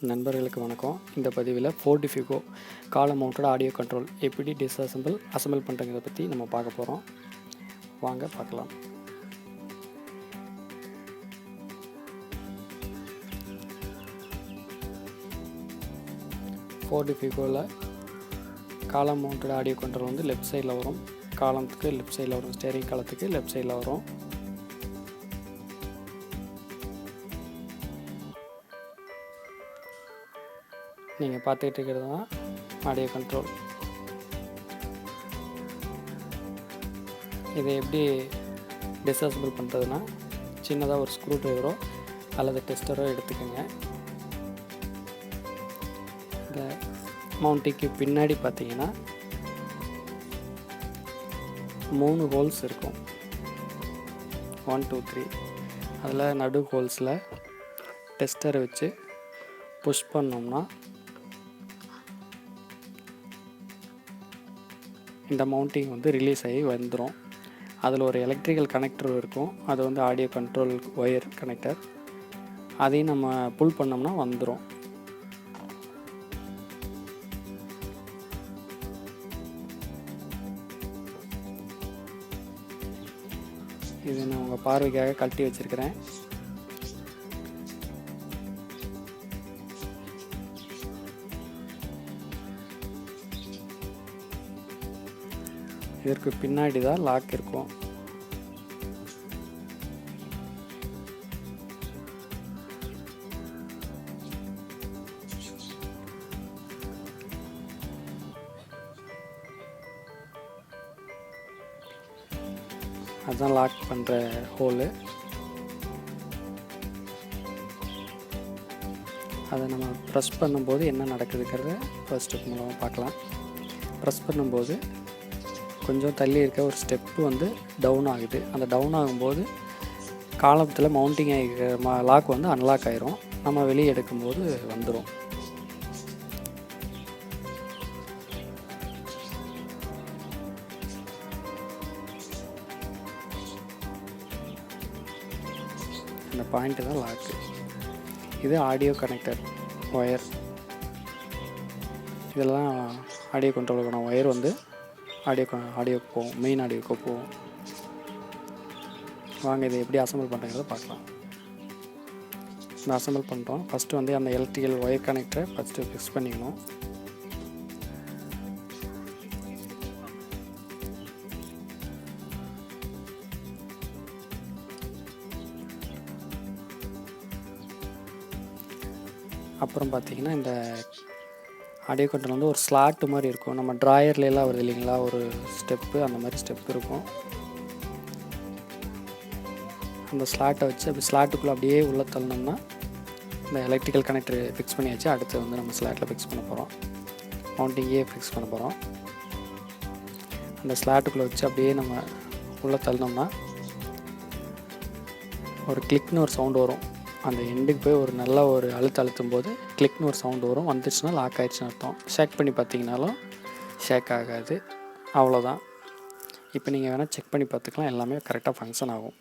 நண்பர்களுக்கு வணக்கம். இந்த பதிவில் ஃபோர்டு ஃபிகோ காலம் மவுண்டட் ஆடியோ கண்ட்ரோல் எப்படி அசம்பிள் பண்ணுறங்கிறத பற்றி நம்ம பார்க்க போகிறோம். வாங்க பார்க்கலாம். ஃபோர்டு ஃபிகோவில் காலம் மவுண்டட் ஆடியோ கண்ட்ரோல் வந்து லெஃப்ட் சைடில் வரும். காலத்துக்கு லெஃப்ட் சைடில் வரும். ஸ்டேரிங் காலத்துக்கு லெஃப்ட் சைடில் வரும். நீங்கள் பார்த்துக்கிட்டு இருக்கிறது தான் ஆடியோ கண்ட்ரோல். இதை எப்படி டிஸ்அசம்பிள் பண்ணுறதுன்னா, சின்னதாக ஒரு ஸ்க்ரூ ட்ரைவரோ அல்லது டெஸ்டரோ எடுத்துக்கோங்க. இந்த மவுண்டிங்க்கு பின்னாடி பார்த்தீங்கன்னா 3 ஹோல்ஸ் இருக்கும். 1 2 3. அதில் நடு ஹோல்ஸில் டெஸ்டரை வச்சு புஷ் பண்ணோம்னா இந்த மவுண்டிங் வந்து ரிலீஸ் ஆகி வந்துடும். அதில் ஒரு எலக்ட்ரிக்கல் கனெக்டர் இருக்கும். அது வந்து ஆடியோ கண்ட்ரோல் ஒயர் கனெக்டர். அதையும் நம்ம புல் பண்ணோம்னா வந்துடும். இது நான் உங்கள் பார்வைக்காக கழட்டி வச்சுருக்கிறேன். இதற்கு பின்னாடி தான் லாக் இருக்கும். அதுதான் லாக் பண்ணுற ஹோலு. அதை நம்ம ப்ரெஸ் பண்ணும்போது என்ன நடக்குதுங்கிறத ஃபர்ஸ்ட் மூலமாக பார்க்கலாம். ப்ரெஸ் பண்ணும்போது கொஞ்சம் தள்ளி இருக்க ஒரு ஸ்டெப்பு வந்து டவுன் ஆகுது. அந்த டவுன் ஆகும்போது காலத்தில் மவுண்டிங் ஆகிருக்கிற லாக் வந்து அன்லாக் ஆகிரும். நம்ம வெளியே எடுக்கும்போது வந்துடும். இந்த பாயிண்ட்டு தான் லாக்கு. இது ஆடியோ கனெக்டர் ஒயர். இதெல்லாம் ஆடியோ கண்ட்ரோலுக்கான ஒயர் வந்து ஆடியோக்கு போகும், மெயின் ஆடியோக்கு போகும். வாங்க இதை எப்படி அசம்பிள் பண்ணுறதை பார்க்கலாம். இந்த அசம்பிள் பண்ணுறோம். ஃபஸ்ட்டு வந்து அந்த எலக்ட்ரிக்கல் ஒயர் கனெக்டரை ஃபஸ்ட்டு ஃபிக்ஸ் பண்ணிக்கணும். அப்புறம் பார்த்திங்கன்னா இந்த ஆடியோ கண்ட்ரோல் வந்து ஒரு ஸ்லாட்டு மாதிரி இருக்கும். நம்ம ட்ராயர்லாம் வருது இல்லைங்களா, ஒரு ஸ்டெப்பு, அந்த மாதிரி ஸ்டெப் இருக்கும். அந்த ஸ்லாட்டை வச்சு அப்படி ஸ்லாட்டுக்குள்ளே அப்படியே உள்ளே தள்ளணும்னா இந்த எலக்ட்ரிக்கல் கனெக்டர் ஃபிக்ஸ் பண்ணியாச்சு. அடுத்து வந்து நம்ம ஸ்லாட்டில் ஃபிக்ஸ் பண்ண போகிறோம். மவுண்டிங்கே ஃபிக்ஸ் பண்ண போகிறோம். அந்த ஸ்லாட்டுக்குள்ளே வச்சு அப்படியே நம்ம உள்ளே தள்ளணும்னா ஒரு கிளிக்னு ஒரு சவுண்டு வரும். அந்த எண்டுக்கு போய் ஒரு நல்ல ஒரு அழுத்தும் போது கிளிக்னு ஒரு சவுண்டு வரும். வந்துச்சுன்னா லாக் ஆகிடுச்சுன்னு அர்த்தம். ஷேக் பண்ணி பார்த்தீங்கனாலும் ஷேக் ஆகாது. அவ்வளோதான். இப்போ நீங்கள் வேணால் செக் பண்ணி பார்த்துக்கலாம். எல்லாமே கரெக்டாக ஃபங்க்ஷன் ஆகும்.